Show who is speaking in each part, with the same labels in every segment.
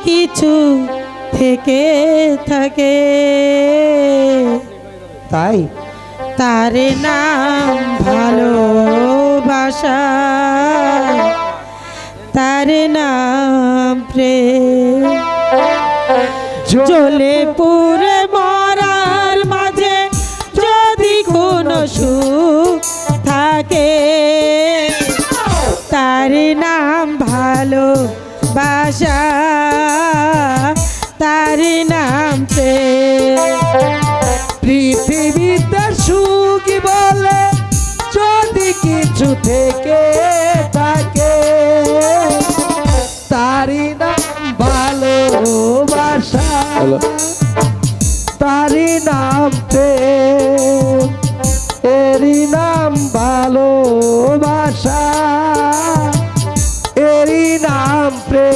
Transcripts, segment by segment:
Speaker 1: কিছু থেকে থাকে
Speaker 2: তাই
Speaker 1: তার নাম ভালোবাসা, তার নাম প্রেম। জ্বলে পুড়ে মরার মাঝে যদি কোনো সুখ থাকে, তার নাম ভালোবাসা, তার নাম প্রেম।
Speaker 2: পৃথিবীতে সুখ বলে যদি কিছু থেকে থাকে, তারই নাম ভালোবাসা, তারই নাম প্রেম। এরই নাম ভালোবাসা, এরই নাম প্রেম।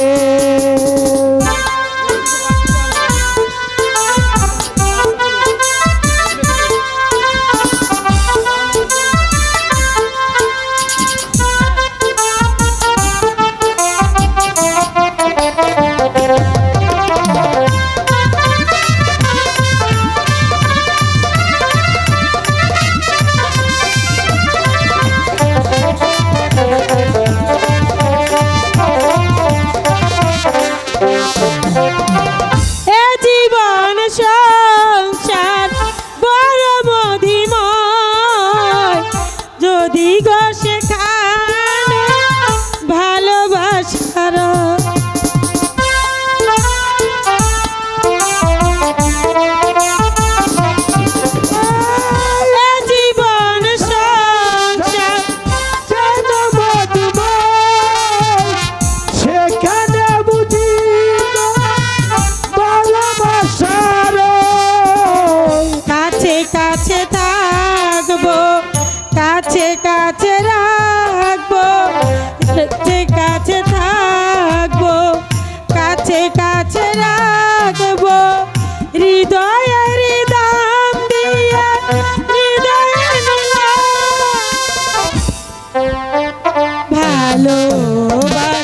Speaker 1: এ জীবন সংসার বড় মধুময়, যদি গো সেখানে ভালোবাসার জীবন সংসার
Speaker 2: যেন মধুময়, সেখানে বুঝি ভালোবাসার
Speaker 1: কাছে কাছে থাকবো, কাছে কাছে রাখবো, কাছে কাছে থাকবো, কাছে কাছে রাখবো। হৃদয়ের দাম দিয়ে হৃদয়ে নিলাম ভালোবাসা।